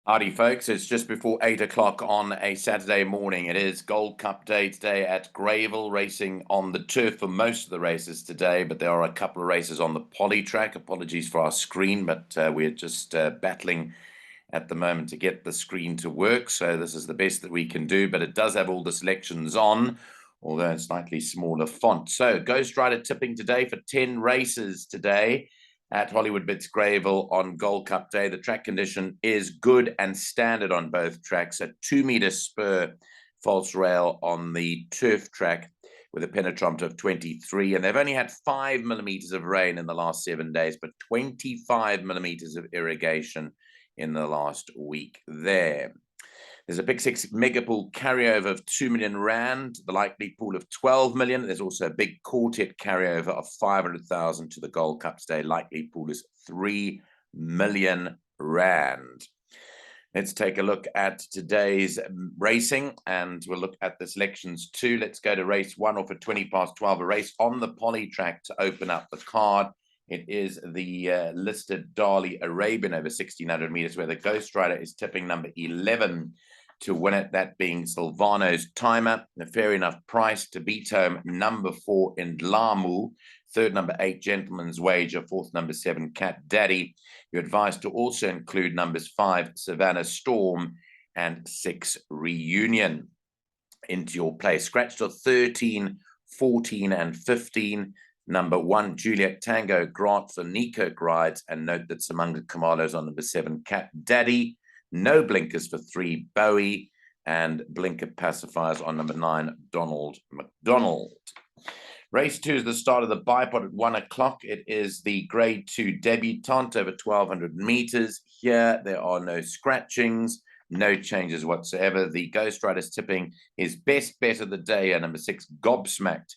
Howdy, folks. It's just before 8 o'clock on a Saturday morning. It is Gold Cup Day today at Greyville, racing on the turf for most of the races today, but there are a couple of races on the poly track. Apologies for our screen, but we're just battling at the moment to get the screen to work. So this is the best that we can do, but it does have all the selections on, although it's slightly smaller font. So Ghost Rider tipping today for 10 races today at Hollywoodbets Greyville on Gold Cup Day. The track condition is good and standard on both tracks. A 2-meter spur false rail on the turf track with a penetrometer of 23. And they've only had 5 millimeters of rain in the last 7 days, but 25 millimeters of irrigation in the last week there. There's a Big Six Megapool carryover of 2 million Rand, the likely pool of 12 million. There's also a big quartet carryover of 500,000 to the Gold Cup today. Likely pool is 3 million Rand. Let's take a look at today's racing, and we'll look at the selections too. Let's go to race 1 off at 20 past 12, a race on the poly track to open up the card. It is the listed Dali Arabian over 1,600 meters, where the Ghost Rider is tipping number 11 to win it, that being Silvano's Timer. A fair enough price to beat home number 4 in Lamu, third number 8 Gentleman's Wager, fourth number 7 Cat Daddy. You're advised to also include numbers 5 Savannah Storm and 6 Reunion into your play. Scratch to 13, 14 and 15. Number 1, Juliet Tango Grant for Nico rides, and note that Samanga Kamalo's on number 7, Cat Daddy. No blinkers for 3, Bowie, and blinker pacifiers on number 9, Donald McDonald. Race 2 is the start of the bipod at 1 o'clock. It is the Grade 2 debutante over 1,200 meters. Here, there are no scratchings, no changes whatsoever. The Ghost Rider's tipping his best bet of the day, number 6, Gobsmacked,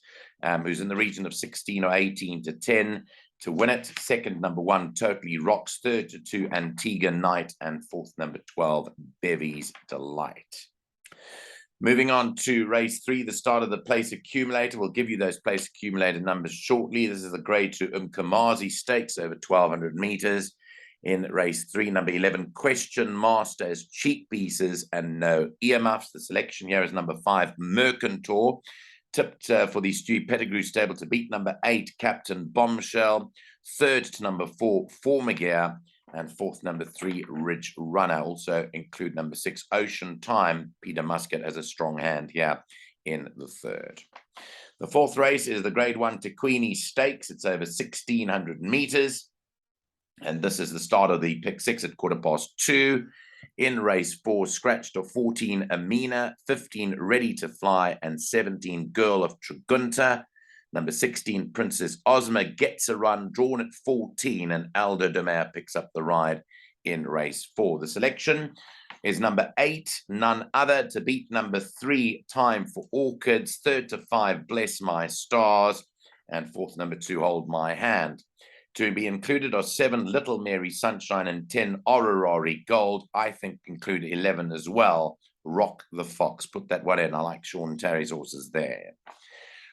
who's in the region of 16 or 18 to 10 to win it. Second, number 1, Totally Rocks. Third to 2, Antigua Night. And fourth, number 12, Bevy's Delight. Moving on to race 3, the start of the place accumulator. We'll give you those place accumulator numbers shortly. This is the Grade 2 Umkamazi Stakes over 1,200 meters. In race 3, number 11, Question Masters, cheap pieces and no earmuffs. The selection here is number 5, Mercantor, tipped for the Stu Pettigrew stable to beat number 8, Captain Bombshell. Third to number 4, Formagear. And fourth, number 3, Ridge Runner. Also include number 6, Ocean Time. Peter Muscat has a strong hand here in the third. The fourth race is the Grade 1 Tequini Stakes. It's over 1,600 meters. And this is the start of the pick 6 at 2:15. In race 4, scratch to 14, Amina, 15, Ready to Fly, and 17, Girl of Tragunta. Number 16, Princess Ozma gets a run, drawn at 14, and Aldo de Mea picks up the ride in race 4. The selection is number 8, None Other, to beat number 3, Time for Orchids. Third to 5, Bless My Stars, and fourth, number 2, Hold My Hand. To be included are 7, Little Mary Sunshine, and 10, Ororari Gold. I think include 11 as well, Rock the Fox. Put that one in. I like Sean Terry's horses there.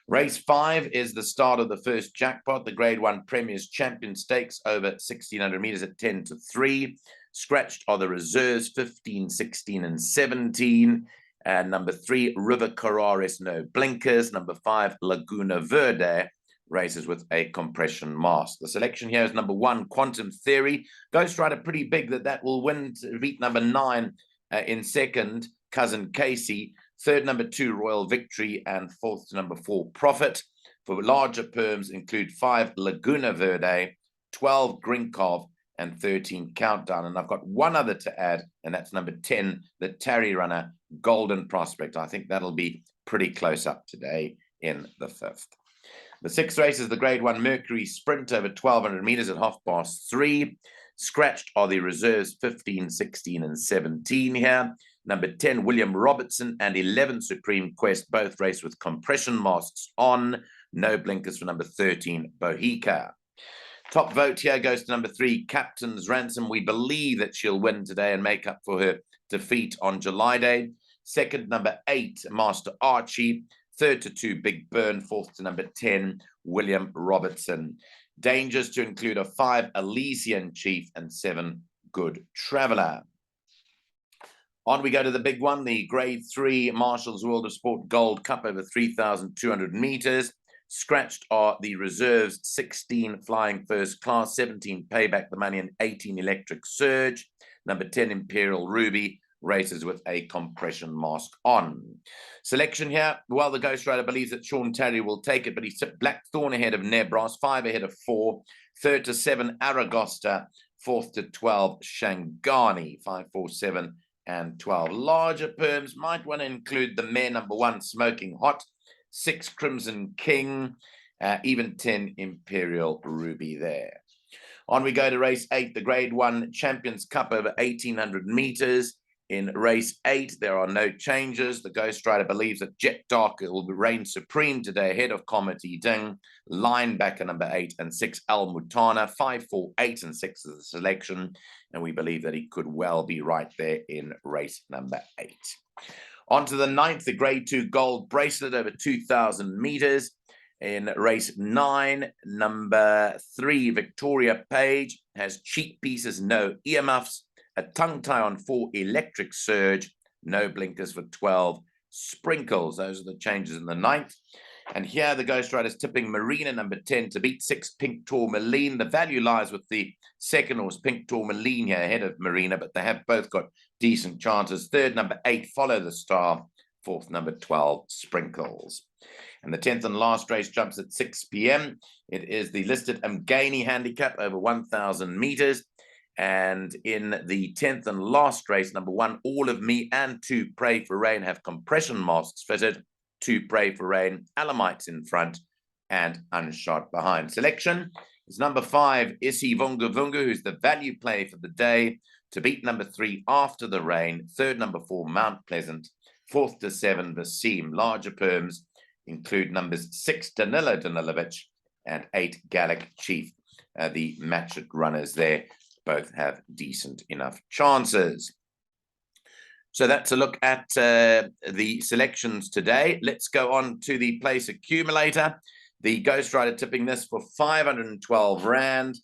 Race 5 is the start of the first jackpot, the Grade 1 Premier's Champion Stakes over 1,600 meters at 10 to 3. Scratched are the reserves 15, 16, and 17. And number 3, River Carraris, no blinkers. Number 5, Laguna Verde, races with a compression mask. The selection here is number 1, Quantum Theory. Ghost Rider pretty big that will win to beat number 9 in second, Cousin Casey. Third, number 2, Royal Victory, and fourth, number 4, Profit. For larger perms, include 5, Laguna Verde, 12, Grinkov, and 13, Countdown. And I've got one other to add, and that's number 10, the Tarry Runner, Golden Prospect. I think that'll be pretty close up today in the 5th. The 6th race is the Grade 1 Mercury Sprint over 1,200 meters at 3:30. Scratched are the reserves 15, 16, and 17 here. Number 10, William Robertson, and 11, Supreme Quest, both race with compression masks on. No blinkers for number 13, Bohica. Top vote here goes to number 3, Captain's Ransom. We believe that she'll win today and make up for her defeat on July Day. Second, number 8, Master Archie. Third to 2, Big Burn. Fourth to number 10, William Robertson. Dangers to include a 5, Elysian Chief, and 7, Good Traveler. On we go to the big one, the Grade 3 Marshall's World of Sport Gold Cup over 3,200 meters. Scratched are the reserves, 16 Flying First Class, 17 Payback the Money, and 18 Electric Surge. Number 10 Imperial Ruby races with a compression mask on. Selection here, well, the Ghost Rider believes that Sean Terry will take it, but he's tipped Blackthorn ahead of Nebros, 5 ahead of 4, 3rd to 7 Aragosta, 4th to 12 Shangani, 5, 4, 7 and 12. Larger perms might want to include the mare number 1 Smoking Hot, 6 Crimson King, even 10 Imperial Ruby there. On we go to race 8, the Grade 1 Champions Cup over 1,800 meters. In race 8, there are no changes. The Ghost Rider believes that Jet Dark will reign supreme today ahead of Comedy Ding. Linebacker number 8 and 6, Al Mutana. 5, 4, 8 and 6 is the selection. And we believe that he could well be right there in race number 8. On to the 9th, the Grade 2 Gold Bracelet over 2,000 meters. In race 9, number 3, Victoria Page has cheek pieces, no earmuffs. A tongue tie on 4 Electric Surge, no blinkers for 12 Sprinkles. Those are the changes in the 9th. And here the Ghost Rider's tipping Marina number 10 to beat 6 Pink Tourmaline. The value lies with the second horse, Pink Tourmaline, here ahead of Marina, but they have both got decent chances. 3rd, number 8, Follow the Star. 4th, number 12, Sprinkles. And the 10th and last race jumps at 6 p.m. It is the listed Mgani handicap over 1,000 meters. And in the 10th and last race, number 1, All of Me and 2, Pray for Rain have compression masks fitted. 2, Pray for Rain, Alamites in front and Unshot behind. Selection is number 5, Issy Vunga Vunga, who's the value play for the day, to beat number 3, After the Rain. 3rd, number 4, Mount Pleasant. 4th to 7, Vaseem. Larger perms include numbers 6, Danilo Danilovic, and 8, Gallic Chief. The match it runners there both have decent enough chances. So that's a look at the selections today. Let's go on to the place accumulator. The Ghost Rider tipping this for 512 Rand,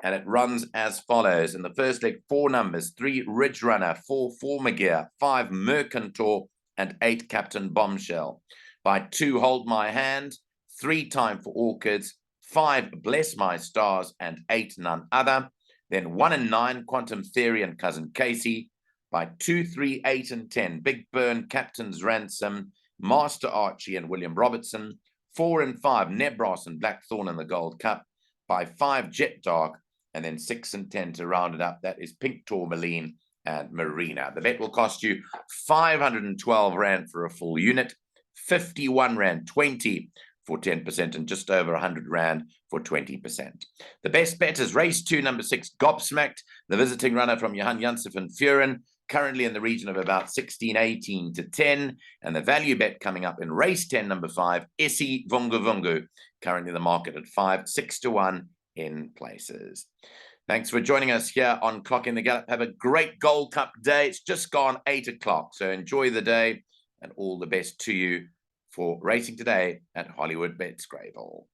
and it runs as follows. In the first leg, 4 numbers, 3 Ridge Runner, 4 Formagear, 5 Mercantor, and 8 Captain Bombshell. By 2 Hold My Hand, 3 Time for Orchids, 5 Bless My Stars, and 8 None Other. Then 1 and 9, Quantum Theory and Cousin Casey. By 2, 3, 8, and 10, Big Burn, Captain's Ransom, Master Archie and William Robertson. 4 and 5, Nebros and Blackthorn in the Gold Cup. By 5, Jet Dark, and then 6 and 10 to round it up. That is Pink Tourmaline and Marina. The bet will cost you 512 Rand for a full unit, 51 Rand 20 for 10%, and just over 100 Rand for 20%. The best bet is race 2, number 6, Gobsmacked, the visiting runner from Johan Janssen van Vuren, currently in the region of about 16, 18 to 10. And the value bet coming up in race 10, number 5, Issy Vunga Vunga, currently the market at 5, 6 to 1 in places. Thanks for joining us here on Clocking the Gallop. Have a great Gold Cup day. It's just gone 8 o'clock, so enjoy the day and all the best to you for racing today at Hollywoodbets Greyville.